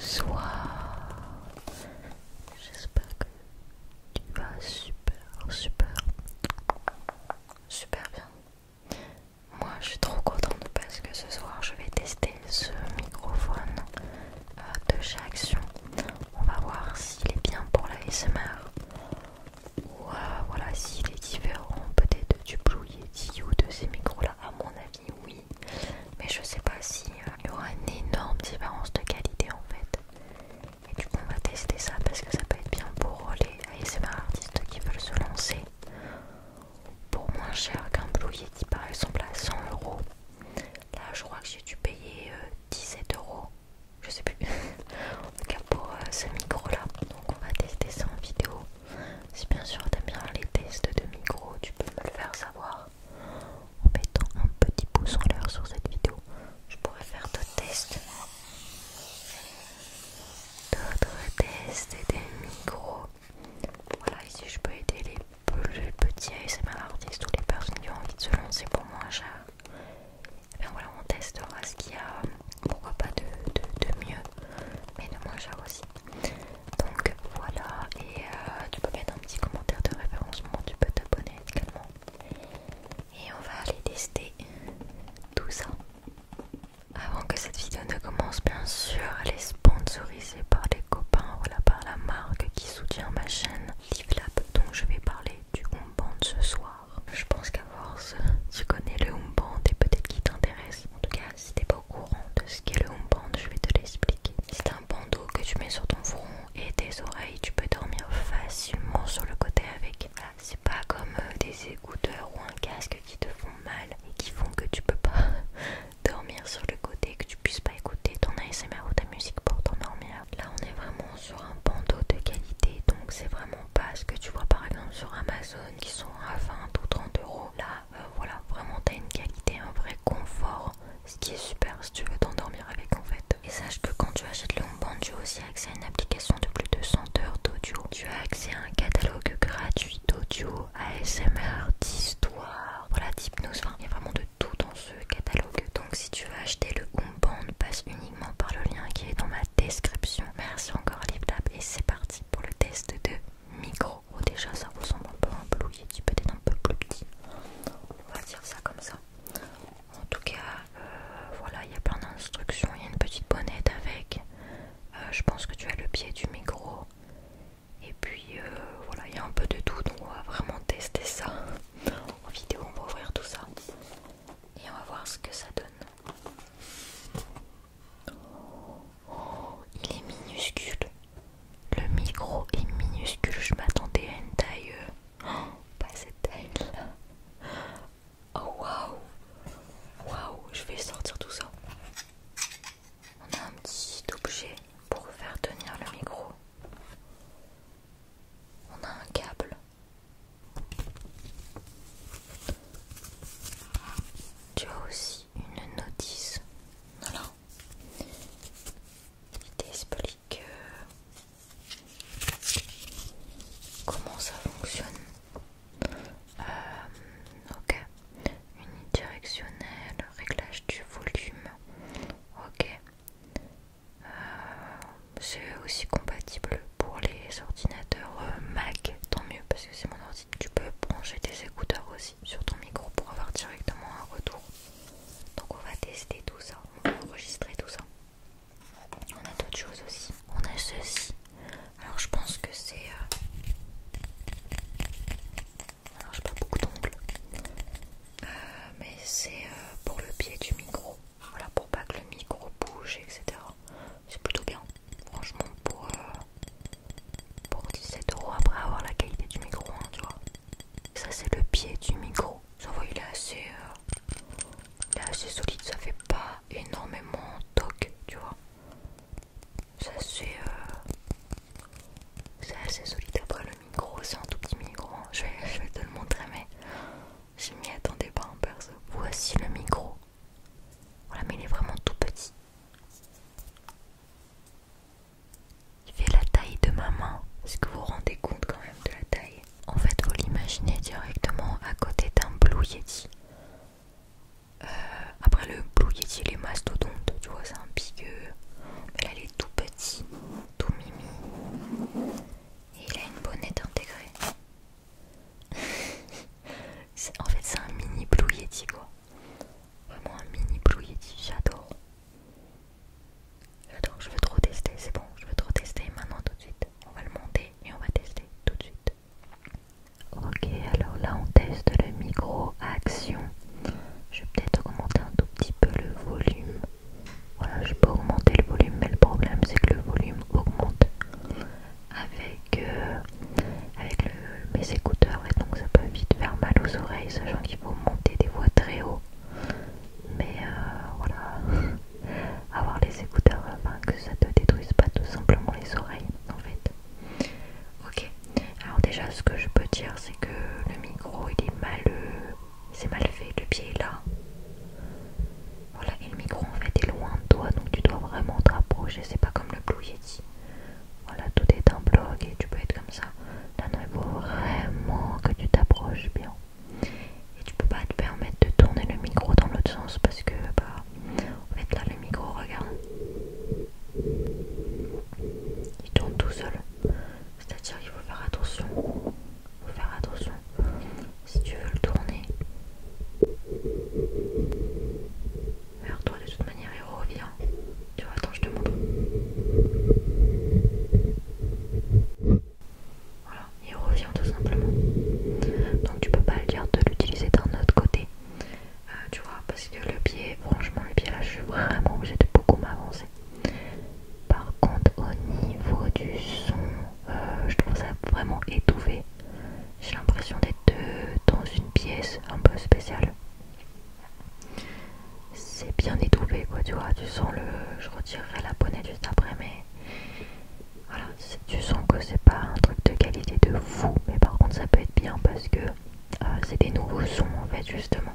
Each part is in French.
Bonsoir. J'espère que tu vas super bien. Moi je suis trop contente parce que ce soir je vais tester ce microphone de chez Action. On va voir s'il est bien pour la ASMR ou voilà, s'il est différent peut-être du Blue Yeti ou de ces micros là. À mon avis oui, mais je sais pas si il y aura une énorme différence de qualité en fait. Et du coup on va tester ça parce que ça peut être bien pour les ASMR artistes qui veulent se lancer pour moins cher qu'un Blue Yeti par exemple à 100 euros. Là je crois que j'ai dû payer 17 euros, je sais plus. En tout cas pour ce micro là. Donc on va tester ça en vidéo. Si bien sûr t'aimes bien les tests de micro, tu peux me le faire savoir en mettant un petit pouce en l'air sur cette vidéo. Je pourrais faire d'autres tests des micros. Voilà, ici je peux aider les plus petits ASMR artistes ou les personnes qui ont envie de se lancer pour moins cher. Et bien voilà, on testera ce qu'il y a, pourquoi pas de mieux, mais de moins cher aussi. Donc voilà, et tu peux mettre un petit commentaire de référencement, tu peux t'abonner également. Et on va aller tester tout ça. Avant que cette vidéo ne commence, bien sûr, elle est sponsorisée par les copains, voilà, par la marque qui soutient ma chaîne LiveLab, donc je vais parler du Homeband ce soir. Je pense qu'à force, tu connais le Homeband et peut-être qu'il t'intéresse. En tout cas, si t'es pas au courant de ce qu'est le Homeband, je vais te l'expliquer. C'est un bandeau que tu mets sur ton front et tes oreilles, tu peux dormir facilement sur le côté avec. Voilà, c'est pas comme des écouteurs ou un casque qui te font mal et qui font que tu peux pas dormir sur le côté, que tu puisses pas écouter ton ASMR ou ta musique pour t'endormir. Là on est vraiment sur un bandeau de qualité, donc c'est vraiment pas ce que tu vois par exemple sur Amazon qui sont à 20 ou 30 euros. Là voilà, vraiment t'as une qualité, un vrai confort, ce qui est super si tu veux t'endormir avec en fait. Et sache que quand tu achètes le Homeband, tu as aussi accès à une application de plus de 100 heures d'audio. Tu as accès à un catalogue gratuit d'audio, ASMR, d'histoire, voilà, d'hypnose, enfin il y a vraiment de tout dans ce catalogue. Donc si tu veux acheter le Homeband, passe uniquement par le lien qui est dans ma description. Merci encore à LiveLab et c'est parti pour le test de micro. Oh, déjà ça ressemble un peu à un Blue Yeti, peut-être un peu plus petit. On va dire ça comme ça. En tout cas, voilà, il y a plein d'instructions, il y a une petite bonnette quoi, tu vois, tu sens le... Je retirerai la bonnette juste après, mais voilà, tu sens que c'est pas un truc de qualité de fou, mais par contre ça peut être bien parce que c'est des nouveaux sons en fait justement.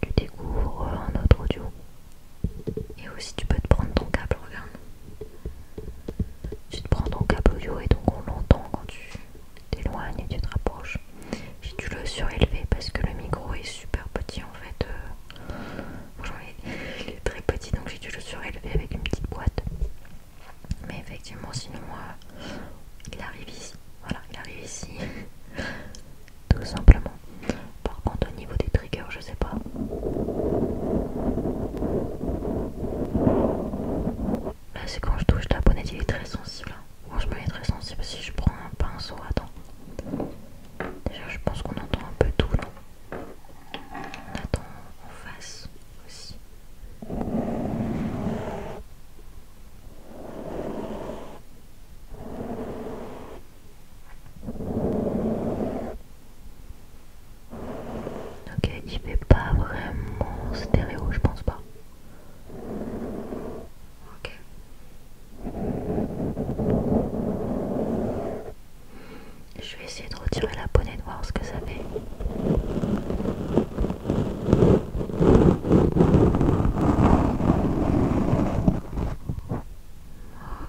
Tu découvres un autre audio. Et aussi tu peux te prendre ton câble, regarde. Tu te prends ton câble audio et donc on l'entend quand tu t'éloignes et tu te rapproches. J'ai dû le surélever parce que le micro est super petit en fait. Franchement il est très petit donc j'ai dû le surélever avec une petite boîte. Mais effectivement sinon il arrive ici. Voilà, il arrive ici. Tout simplement. Par contre au niveau des triggers je sais pas. Là c'est quand je touche la bonnette, il est très sensible. Franchement il est très sensible. Si je prends un pinceau, attends. Déjà je pense qu'on entend un peu tout, non? On attend en face aussi. Ok, il fait pas vraiment stéréo, je pense pas. Ok. Je vais essayer de retirer la bonnette, voir ce que ça fait.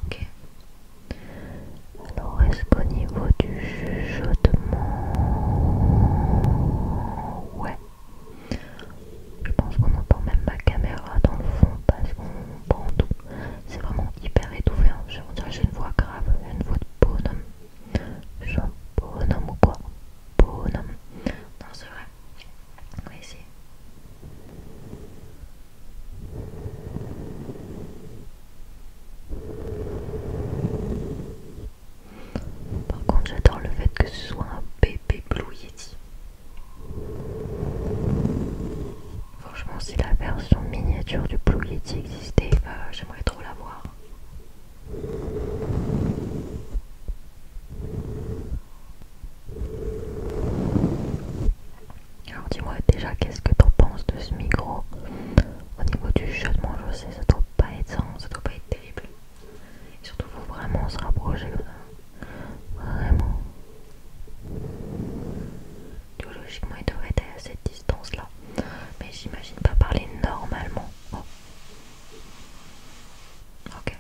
Ok. Alors est-ce qu'au niveau du chuchotement... Ouais. Je pense qu'on entend même ma caméra dans le fond parce qu'on prend tout. C'est vraiment hyper étouffé. Hein. On dirait que j'ai une voix grave, j'ai une voix de bonhomme. Je suis un bonhomme ou quoi? Bonhomme. Non, c'est vrai. On va essayer. Par contre, j'adore le fait que ce soit un bébé Blue Yeti. Franchement, si la version miniature du Blue Yeti existait, j'aimerais trop la voir. Alors dis-moi déjà qu'est-ce que t'en penses de ce micro. Au niveau du chuchotement, je sais, ça doit pas être ça, ça doit pas être terrible. Et surtout, faut vraiment se rapprocher comme ça. Vraiment. Logiquement, il devrait être à cette distance-là. Mais j'imagine pas parler normalement. Oh. Ok.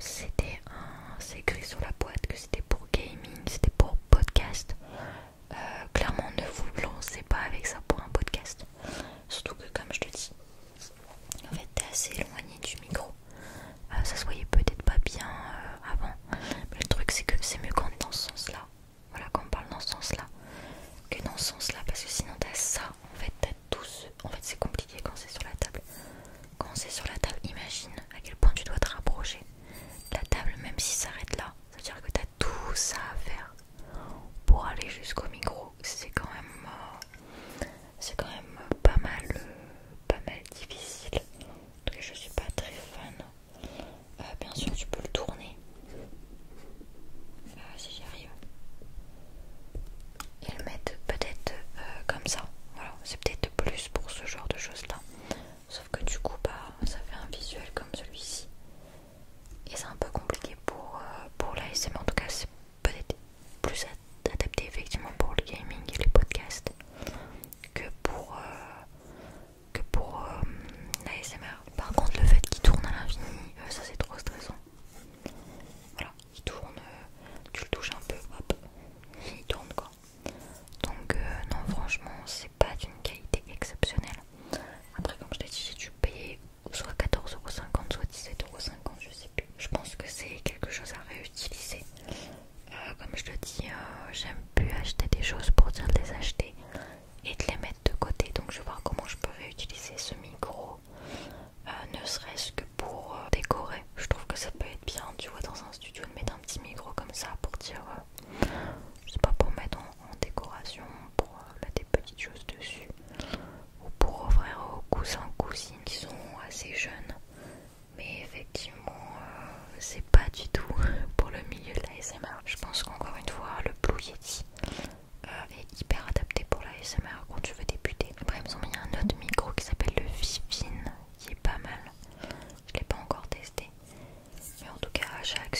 c'est écrit sur la boîte que c'était pour gaming, c'était pour podcast. Clairement ne vous lancez pas avec ça pour un podcast. Surtout que comme je te dis, en fait t'es assez éloigné du micro. Ça se voyait peut-être pas bien avant. Mais le truc c'est que c'est mieux quand on est dans ce sens là. Voilà, quand on parle dans ce sens là que dans ce sens là. Parce que sinon t'as ça, en fait t'as tout ce... En fait c'est compliqué quand c'est sur la table. Quand c'est sur la table, imagine à quel point tu dois te rapprocher. La table, même si ça s'arrête là, ça veut dire que t'as tout ça à faire pour aller jusqu'au micro. C'est quand même pas mal difficile. Donc je suis pas très fan. Bien sûr tu peux le tourner si j'y arrive et le mettre peut-être comme ça. Voilà, c'est peut-être plus pour ce genre de choses là. Sauf que du coup ça fait un visuel comme celui-ci. Et c'est un peu compliqué pour l'ASMR. En tout cas c'est peut-être plus adapté effectivement pour le gaming et les podcasts que pour l'ASMR. Par contre le fait qu'il tourne à l'infini, ça c'est trop stressant. Voilà, il tourne, tu le touches un peu, hop, il tourne quoi. Donc non franchement c'est pas d'une qualité exceptionnelle. Après comme je t'ai dit j'ai dû payer soit 14,50€ soit 17,50€, je sais plus. Je pense que c'est quelque chose à réutiliser. Comme je te dis, j'aime plus acheter des choses pour dire de les acheter et de les mettre de côté. Donc je vais voir comment je peux réutiliser ce micro, ne serait-ce que pour décorer. Je trouve que ça peut être bien, tu vois, dans un studio de mettre un petit micro comme ça pour dire, je sais pas, pour mettre en décoration, pour mettre des petites choses dessus, ou pour offrir aux cousins cousines qui sont assez jeunes. Mais effectivement c'est pas du tout pour le milieu de l'ASMR. Je pense qu'encore une fois le Blue Yeti est hyper adapté pour l'ASMR quand tu veux débuter. Après il me semble qu'il y a un autre micro qui s'appelle le Vivine qui est pas mal. Je l'ai pas encore testé. Mais en tout cas chaque